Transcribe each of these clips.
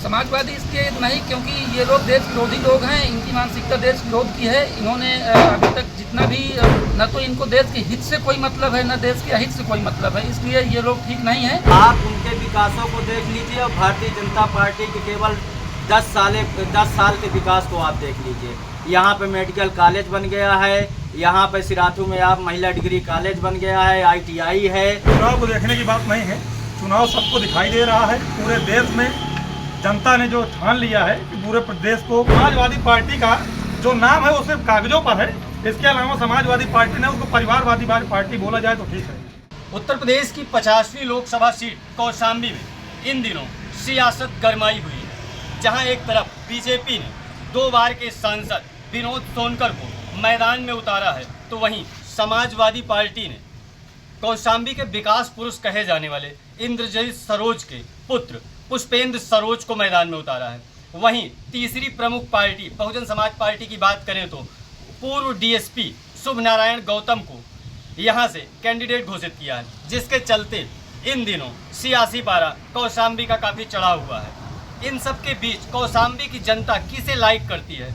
समाजवादी इसके नहीं, क्योंकि ये लोग देश विरोधी लोग हैं। इनकी मानसिकता देश विरोध की है। इन्होंने अभी तक जितना भी न तो इनको देश के हित से कोई मतलब है, न देश के अहित से कोई मतलब है, इसलिए ये लोग ठीक नहीं है। आप उनके विकासों को देख लीजिए और भारतीय जनता पार्टी के केवल 10 साल के विकास को आप देख लीजिए। यहाँ पे मेडिकल कॉलेज बन गया है, यहाँ पे सिराथू में आप महिला डिग्री कॉलेज बन गया है, ITI है। चुनाव को देखने की बात नहीं है, चुनाव सबको दिखाई दे रहा है। पूरे देश में जनता ने जो ठान लिया है कि पूरे प्रदेश को समाजवादी पार्टी का जो नाम है वो सिर्फ कागजों पर है। इसके अलावा समाजवादी पार्टी ने उसको परिवारवादी पार्टी बोला जाए तो ठीक है। उत्तर प्रदेश की 50वीं लोकसभा सीट कौशाम्बी में इन दिनों सियासत गरमाई हुई है, जहां एक तरफ बीजेपी ने 2 बार के सांसद विनोद सोनकर को मैदान में उतारा है, तो वहीं समाजवादी पार्टी ने कौशाम्बी के विकास पुरुष कहे जाने वाले इंद्रजीत सरोज के पुत्र पुष्पेंद्र सरोज को मैदान में उतारा है। वहीं तीसरी प्रमुख पार्टी बहुजन समाज पार्टी की बात करें तो पूर्व DSP शुभ नारायण गौतम को यहां से कैंडिडेट घोषित किया है, जिसके चलते इन दिनों सियासी पारा कौशाम्बी का काफ़ी चढ़ा हुआ है। इन सब के बीच कौशाम्बी की जनता किसे लाइक करती है,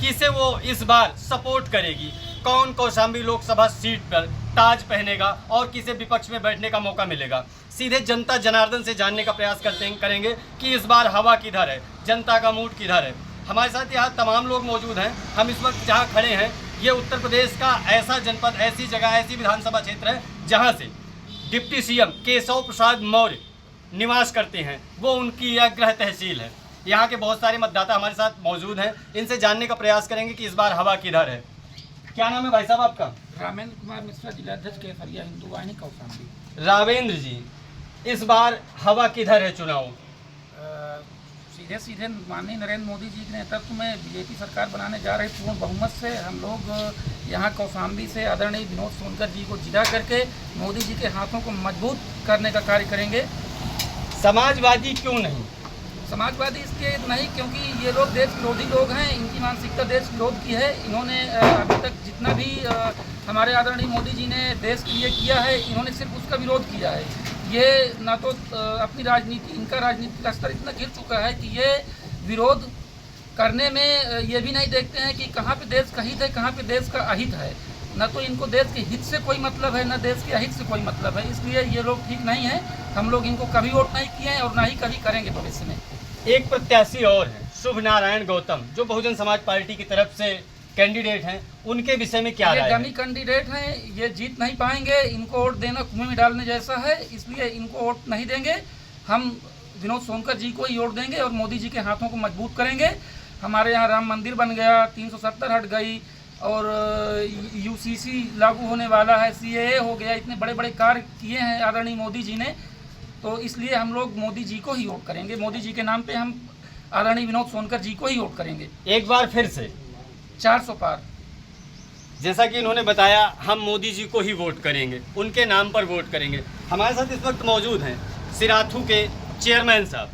किसे वो इस बार सपोर्ट करेगी, कौन कौशाम्बी लोकसभा सीट पर ताज पहनेगा और किसे विपक्ष में बैठने का मौका मिलेगा, सीधे जनता जनार्दन से जानने का प्रयास करेंगे कि इस बार हवा किधर है, जनता का मूड किधर है। हमारे साथ यहाँ तमाम लोग मौजूद हैं। हम इस वक्त जहाँ खड़े हैं ये उत्तर प्रदेश का ऐसा जनपद, ऐसी जगह, ऐसी विधानसभा क्षेत्र है जहाँ से डिप्टी CM केशव प्रसाद मौर्य निवास करते हैं। वो उनकी यह गृह तहसील है। यहाँ के बहुत सारे मतदाता हमारे साथ मौजूद हैं, इनसे जानने का प्रयास करेंगे कि इस बार हवा किधर है। क्या नाम है भाई साहब आपका? रामेंद्र कुमार मिश्रा, जिलाध्यक्ष केसरिया हिंदू वाहिनी कौशाम्बी। रावेंद्र जी, इस बार हवा किधर है चुनाव? सीधे सीधे माननीय नरेंद्र मोदी जी के नेतृत्व में बीजेपी सरकार बनाने जा रही पूर्ण बहुमत से हम लोग यहाँ कौशाम्बी से आदरणीय विनोद सोनकर जी को जिला करके मोदी जी के हाथों को मजबूत करने का कार्य करेंगे। समाजवादी क्यों नहीं? समाजवादी इसके नहीं, क्योंकि ये लोग देश विरोधी लोग हैं। इनकी मानसिकता देश विरोध की है। इन्होंने अभी तक जितना भी हमारे आदरणीय मोदी जी ने देश के लिए किया है, इन्होंने सिर्फ उसका विरोध किया है। ये ना तो अपनी राजनीति, इनका राजनीति का स्तर इतना गिर चुका है कि ये विरोध करने में ये भी नहीं देखते हैं कि कहाँ पे देश का हित है, कहाँ पे देश का अहित है। न तो इनको देश के हित से कोई मतलब है, न देश के अहित से कोई मतलब है, इसलिए ये लोग ठीक नहीं है। हम लोग इनको कभी वोट नहीं किए हैं और ना ही कभी करेंगे भविष्य में। एक प्रत्याशी और है शुभ नारायण गौतम, जो बहुजन समाज पार्टी की तरफ से कैंडिडेट हैं, उनके विषय में क्या राय है? ये डमी कैंडिडेट हैं, ये जीत नहीं पाएंगे। इनको वोट देना कुएं में डालने जैसा है, इसलिए इनको वोट नहीं देंगे। हम विनोद सोनकर जी को ही वोट देंगे और मोदी जी के हाथों को मजबूत करेंगे। हमारे यहाँ राम मंदिर बन गया, 370 हट गई और UCC लागू होने वाला है, CAA हो गया। इतने बड़े बड़े कार्य किए हैं आदरणीय मोदी जी ने, तो इसलिए हम लोग मोदी जी को ही वोट करेंगे। मोदी जी के नाम पे हम आदरणीय विनोद सोनकर जी को ही वोट करेंगे। एक बार फिर से 400 पार। जैसा कि इन्होंने बताया, हम मोदी जी को ही वोट करेंगे, उनके नाम पर वोट करेंगे। हमारे साथ इस वक्त मौजूद हैं सिराथू के चेयरमैन साहब।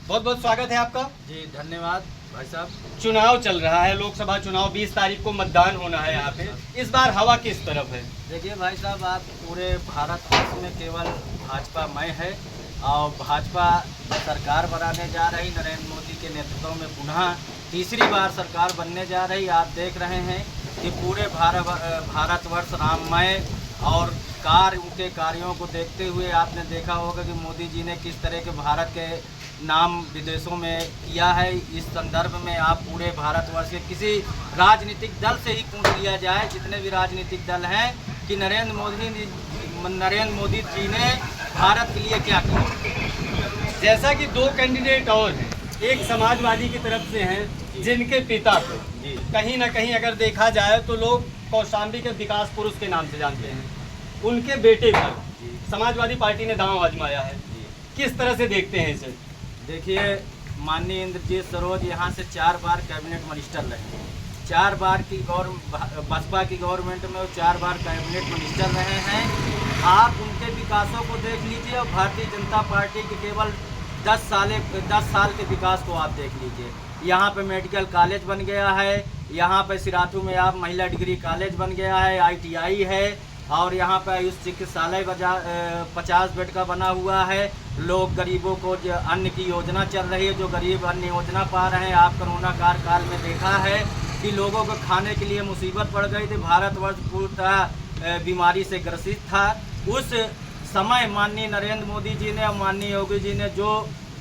बहुत बहुत स्वागत है आपका। जी धन्यवाद भाई साहब। चुनाव चल रहा है, लोकसभा चुनाव, 20 तारीख को मतदान होना है यहाँ पे। इस बार हवा किस तरफ है? देखिए भाई साहब, आप पूरे भारतवर्ष में केवल भाजपा मय है और भाजपा सरकार बनाने जा रही नरेंद्र मोदी के नेतृत्व में पुनः तीसरी बार सरकार बनने जा रही। आप देख रहे हैं कि पूरे भारतवर्ष राममय और उनके कार्यों को देखते हुए आपने देखा होगा कि मोदी जी ने किस तरह के भारत के नाम विदेशों में किया है। इस संदर्भ में आप पूरे भारतवर्ष के किसी राजनीतिक दल से ही पूछ लिया जाए, जितने भी राजनीतिक दल हैं, कि नरेंद्र मोदी जी ने भारत के लिए क्या किया। जैसा कि 2 कैंडिडेट और हैं, एक समाजवादी की तरफ से हैं जिनके पिता को कहीं ना कहीं अगर देखा जाए तो लोग कौशाम्बी के विकास पुरुष के नाम से जानते हैं। उनके बेटे पर समाजवादी पार्टी ने दांव आजमाया है, किस तरह से देखते हैं इसे? देखिए, माननीय इंद्रजीत सरोज यहाँ से 4 बार कैबिनेट मिनिस्टर रहे। 4 बार की बसपा की गवर्नमेंट में वो 4 बार कैबिनेट मिनिस्टर रहे हैं। आप उनके विकासों को देख लीजिए और भारतीय जनता पार्टी के केवल 10 साल के विकास को आप देख लीजिए। यहाँ पे मेडिकल कॉलेज बन गया है, यहाँ पे सिराथू में आप महिला डिग्री कॉलेज बन गया है, ITI है, और यहाँ पर आयुष चिकित्सालय 50 बेड का बना हुआ है। लोग गरीबों को जो अन्न की योजना चल रही है, जो गरीब अन्न योजना पा रहे हैं। आप कोरोना काल में देखा है कि लोगों को खाने के लिए मुसीबत पड़ गई थी। भारतवर्ष पूर्णतः बीमारी से ग्रसित था। उस समय माननीय नरेंद्र मोदी जी ने और माननीय योगी जी ने जो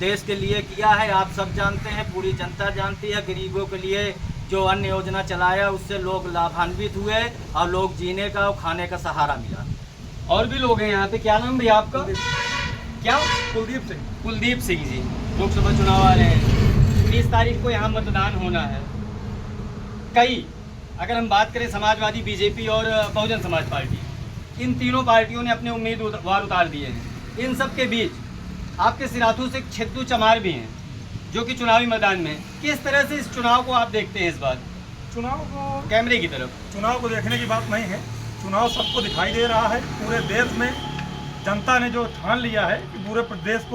देश के लिए किया है, आप सब जानते हैं, पूरी जनता जानती है। गरीबों के लिए जो अन्न योजना चलाया, उससे लोग लाभान्वित हुए और लोग जीने का और खाने का सहारा मिला। और भी लोग हैं यहाँ पे। क्या नाम भैया आपका? क्या? कुलदीप सिंह जी। लोकसभा चुनाव आ रहे हैं, 20 तारीख को यहाँ मतदान होना है। अगर हम बात करें समाजवादी, बीजेपी और बहुजन समाज पार्टी, इन तीनों पार्टियों ने अपने उम्मीदवार उतार दिए हैं। इन सब के बीच आपके सिराथू से छेदू चमार भी हैं जो कि चुनावी मैदान में। किस तरह से इस चुनाव को आप देखते हैं? इस बार चुनाव को कैमरे की तरफ, चुनाव को देखने की बात नहीं है। चुनाव सबको दिखाई दे रहा है। पूरे देश में जनता ने जो ठान लिया है कि पूरे प्रदेश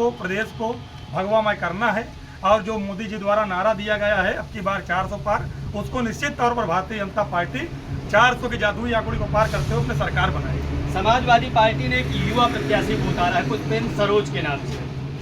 को भगवामय करना है, और जो मोदी जी द्वारा नारा दिया गया है अब की बार 400 पार, उसको निश्चित तौर पर भारतीय जनता पार्टी 400 की जादुई आंकड़ी को पार करते हुए अपने सरकार बनाएगी। समाजवादी पार्टी ने एक युवा प्रत्याशी को उतारा है पुष्पेंद्र सरोज के नाम से,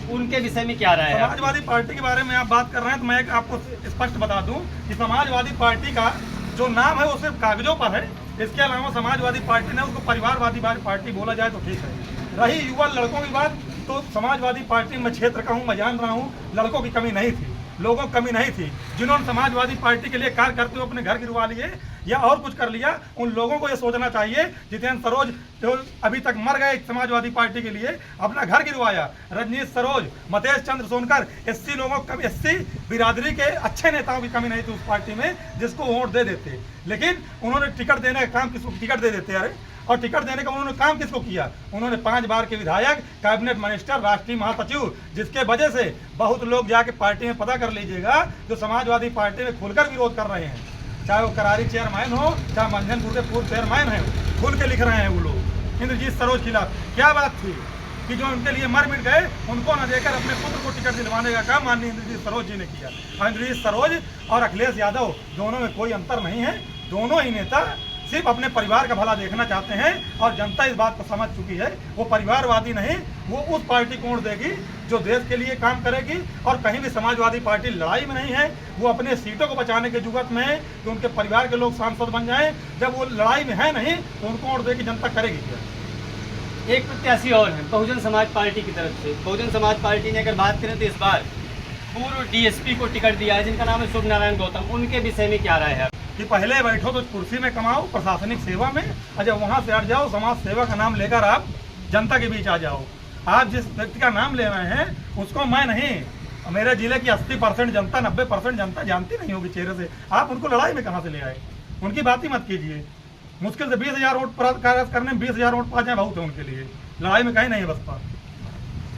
उनके विषय में क्या राय है? समाजवादी पार्टी के बारे में आप बात कर रहे हैं तो मैं आपको स्पष्ट बता दूं कि समाजवादी पार्टी का जो नाम है वो सिर्फ कागजों पर है। इसके अलावा समाजवादी पार्टी ने उसको परिवारवादी पार्टी बोला जाए तो ठीक है। रही युवा लड़कों की बात, तो समाजवादी पार्टी में क्षेत्र का हूँ, मैं जान रहा हूँ, लड़कों की कमी नहीं थी, लोगों की कमी नहीं थी। जिन्होंने समाजवादी पार्टी के लिए कार्य करते हुए अपने घर गिरवा लिए या और कुछ कर लिया, उन लोगों को ये सोचना चाहिए। जितेंद्र सरोज जो अभी तक मर गए समाजवादी पार्टी के लिए, अपना घर गिरवाया। रजनीश सरोज, मतेश चंद्र सोनकर, एससी लोगों की, एससी बिरादरी के अच्छे नेताओं की कमी नहीं थी उस पार्टी में जिसको वोट दे देते। लेकिन उन्होंने टिकट देने का काम किसको, टिकट दे देते अरे, और टिकट देने का उन्होंने काम किसको किया? उन्होंने 5 बार के विधायक, कैबिनेट मिनिस्टर, राष्ट्रीय महासचिव, जिसके वजह से बहुत लोग जाके पार्टी में पता कर लीजिएगा जो समाजवादी पार्टी में खुलकर विरोध कर रहे हैं, चाहे वो करारी चेयरमैन हो, चाहे मंझनपुर के पूर्व चेयरमैन है, खुल के लिख रहे हैं वो लोग इंद्रजीत सरोज खिलाफ। क्या बात थी कि जो उनके लिए मर मिट गए, उनको न देकर अपने पुत्र को टिकट दिलवाने का काम माननीय इंद्रजीत सरोज जी ने किया। और इंद्रजीत सरोज और अखिलेश यादव दोनों में कोई अंतर नहीं है। दोनों ही नेता सिर्फ अपने परिवार का भला देखना चाहते हैं, और जनता इस बात को समझ चुकी है। वो परिवारवादी नहीं, वो उस पार्टी को वोट देगी जो देश के लिए काम करेगी। और कहीं भी समाजवादी पार्टी लड़ाई में नहीं है, वो अपने सीटों को बचाने के जुगत में है कि उनके परिवार के लोग सांसद बन जाएं। जब वो लड़ाई में है नहीं तो उनको वोट देगी जनता करेगी क्या? एक प्रत्याशी और है बहुजन समाज पार्टी की तरफ से। बहुजन समाज पार्टी ने अगर बात करें तो इस बार पूर्व डीएसपी को टिकट दिया है, जिनका नाम है शुभ नारायण गौतम। उनके विषय में क्या राय है कि पहले बैठो तो कुर्सी में कमाओ प्रशासनिक सेवा में, और जब वहाँ से हट जाओ समाज सेवा का नाम लेकर आप जनता के बीच आ जाओ। आप जिस व्यक्ति का नाम ले रहे हैं उसको मैं नहीं, मेरे जिले की 80% जनता, 90% जनता जानती नहीं होगी चेहरे से। आप उनको लड़ाई में कहाँ से ले आए? उनकी बात ही मत कीजिए। मुश्किल से 20,000 वोट प्राप्त करने में 20,000 वोट पा जाए बहुत है उनके लिए। लड़ाई में कहीं नहीं है बसपा।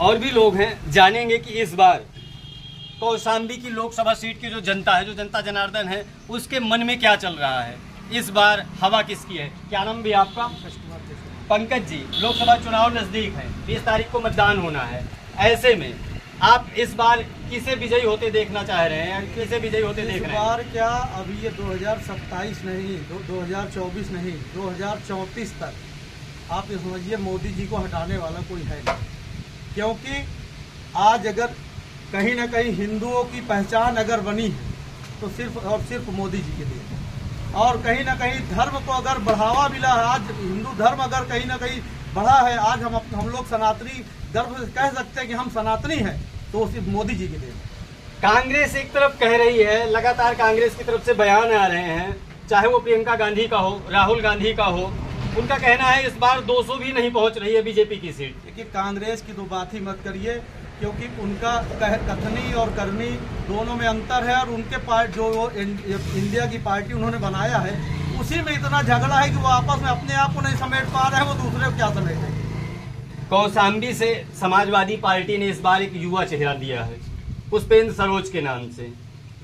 और भी लोग हैं, जानेंगे कि इस बार कौशाम्बी की लोकसभा सीट की जो जनता है, जो जनता जनार्दन है, उसके मन में क्या चल रहा है। इस बार हवा किसकी है? क्या नाम भी आपका? पंकज जी, लोकसभा चुनाव नज़दीक है, 20 तारीख को मतदान होना है। ऐसे में आप इस बार किसे विजयी होते देखना चाह रहे हैं, किसे विजयी होते देख रहे हैं? इस बार क्या, अभी ये 2027 नहीं, 2024 नहीं, 2034 तक आप ये समझिए मोदी जी को हटाने वाला कोई है नहीं। क्योंकि आज अगर कहीं ना कहीं हिंदुओं की पहचान अगर बनी है तो सिर्फ और सिर्फ मोदी जी के लिए। और कहीं ना कहीं धर्म को अगर बढ़ावा मिला है, आज हिंदू धर्म अगर कहीं ना कहीं बढ़ा है, आज हम लोग सनातनी गर्व से कह सकते हैं कि हम सनातनी हैं, तो सिर्फ मोदी जी के लिए। कांग्रेस एक तरफ कह रही है, लगातार कांग्रेस की तरफ से बयान आ रहे हैं, चाहे वो प्रियंका गांधी का हो, राहुल गांधी का हो, उनका कहना है इस बार 200 भी नहीं पहुंच रही है बीजेपी की सीट। देखिए, कांग्रेस की तो बात ही मत करिए, क्योंकि उनका कथनी और करनी दोनों में अंतर है। और उनके पार्टी जो इंडिया की पार्टी उन्होंने बनाया है, उसी में इतना झगड़ा है कि वो आपस में अपने आप को नहीं समेट पा रहे हैं, वो दूसरे को क्या समेटेंगे। कौशाम्बी से समाजवादी पार्टी ने इस बार एक युवा चेहरा दिया है पुष्पेंद्र सरोज के नाम से।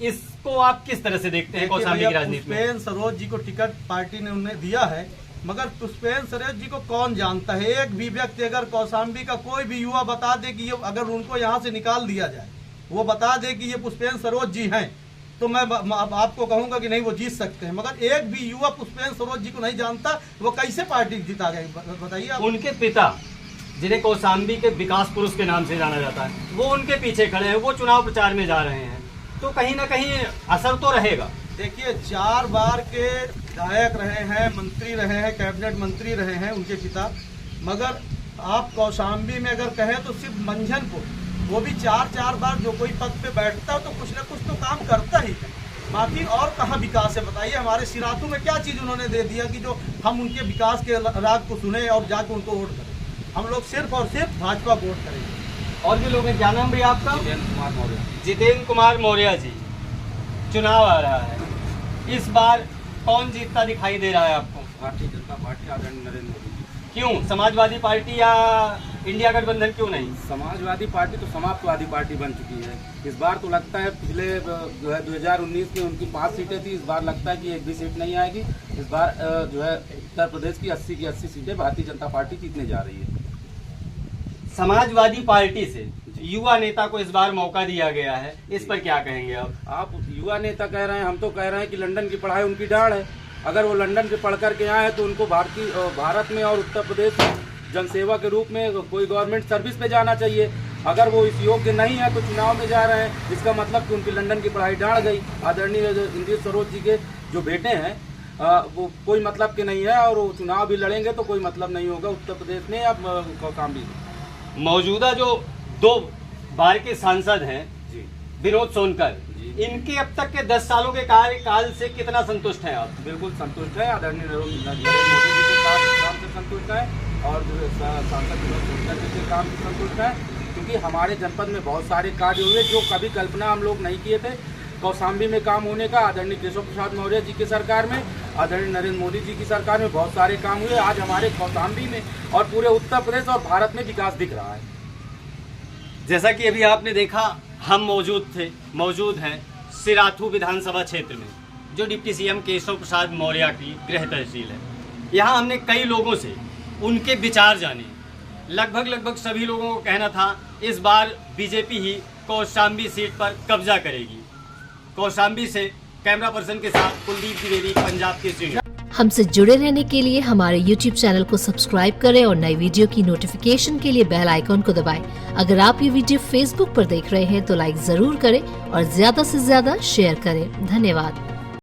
इसको आप किस तरह से देखते हैं कौशाम्बी की राजनीति में? पुष्पेंद्र सरोज जी को टिकट पार्टी ने उन्हें दिया है, मगर पुष्पेंद्र सरोज जी को कौन जानता है? एक भी व्यक्ति अगर कौशाम्बी का कोई भी युवा बता दे कि ये, अगर उनको यहाँ से निकाल दिया जाए, वो बता दे कि ये पुष्पेंद्र सरोज जी हैं, तो मैं अब आपको कहूंगा कि नहीं वो जीत सकते हैं, मगर एक भी युवा पुष्पेंद्र सरोज जी को नहीं जानता, वो कैसे पार्टी जीता गए बताइए आप। उनके पिता जिन्हें कौशाम्बी के विकास पुरुष के नाम से जाना जाता है, वो उनके पीछे खड़े हैं, वो चुनाव प्रचार में जा रहे हैं, तो कहीं ना कहीं असर तो रहेगा। देखिए 4 बार के विधायक रहे हैं, मंत्री रहे हैं, कैबिनेट मंत्री रहे हैं उनके पिता, मगर आप कौशाम्बी में अगर कहें तो सिर्फ मंझनपुर, वो भी 4 बार जो कोई पद पे बैठता है तो कुछ ना कुछ तो काम करता ही है, बाकी और कहाँ विकास है बताइए। हमारे सिराथू में क्या चीज़ उन्होंने दे दिया कि जो हम उनके विकास के राग को सुने और जाके उनको वोट करें। हम लोग सिर्फ और सिर्फ भाजपा वोट करेंगे। और भी लोग हैं, क्या नाम भैया आपका? जितेंद्र कुमार मौर्य जी। चुनाव आ रहा है, इस बार कौन जीतता दिखाई दे रहा है आपको? भारतीय जनता पार्टी आदरणीय नरेंद्र मोदी। क्यों? समाजवादी पार्टी या इंडिया गठबंधन क्यों नहीं? समाजवादी पार्टी तो समाप्तवादी पार्टी बन चुकी है। इस बार तो लगता है, पिछले जो है 2019 में उनकी 5 सीटें थी, इस बार लगता है कि एक भी सीट नहीं आएगी। इस बार जो है उत्तर प्रदेश की 80 की 80 सीटें भारतीय जनता पार्टी जीतने जा रही है। समाजवादी पार्टी से युवा नेता को इस बार मौका दिया गया है, इस पर क्या कहेंगे आप? युवा नेता कह रहे हैं, हम तो कह रहे हैं कि लंदन की पढ़ाई उनकी डाढ़ है। अगर वो लंदन से पढ़ करके आए तो उनको भारत में और उत्तर प्रदेश में जनसेवा के रूप में कोई गवर्नमेंट सर्विस पे जाना चाहिए। अगर वो इस योग्य नहीं है तो चुनाव में जा रहे हैं, इसका मतलब कि उनकी लंदन की पढ़ाई डाढ़ गई। आदरणीय इंद्र सरोज जी के जो बेटे हैं वो कोई मतलब के नहीं है, और वो चुनाव भी लड़ेंगे तो कोई मतलब नहीं होगा उत्तर प्रदेश में या कौशाम्बी में। मौजूदा जो 2 बार के सांसद हैं विनोद सोनकर, इनके अब तक के 10 सालों के कार्यकाल से कितना संतुष्ट हैं आप? बिल्कुल संतुष्ट है। आदरणीय नरेंद्र मोदी जी के काम से संतुष्ट है, और जो सांसद विनोद सोनकर जी के काम से संतुष्ट है, क्योंकि हमारे जनपद में बहुत सारे कार्य हुए जो कभी कल्पना हम लोग नहीं किए थे। कौशाम्बी में काम होने का आदरणीय केशव प्रसाद मौर्य जी की सरकार में, आदरणीय नरेंद्र मोदी जी की सरकार में बहुत सारे काम हुए। आज हमारे कौशाम्बी में और पूरे उत्तर प्रदेश और भारत में विकास दिख रहा है। जैसा कि अभी आपने देखा, हम मौजूद हैं सिराथू विधानसभा क्षेत्र में, जो डिप्टी सीएम केशव प्रसाद मौर्य की गृह तहसील है। यहाँ हमने कई लोगों से उनके विचार जाने। लगभग सभी लोगों को कहना था इस बार बीजेपी ही कौशाम्बी सीट पर कब्जा करेगी। कौशाम्बी से कैमरा पर्सन के साथ कुलदीप द्विवेदी, पंजाब केसरी। हमसे जुड़े रहने के लिए हमारे YouTube चैनल को सब्सक्राइब करें और नई वीडियो की नोटिफिकेशन के लिए बेल आइकॉन को दबाएं। अगर आप ये वीडियो Facebook पर देख रहे हैं तो लाइक जरूर करें और ज्यादा से ज्यादा शेयर करें। धन्यवाद।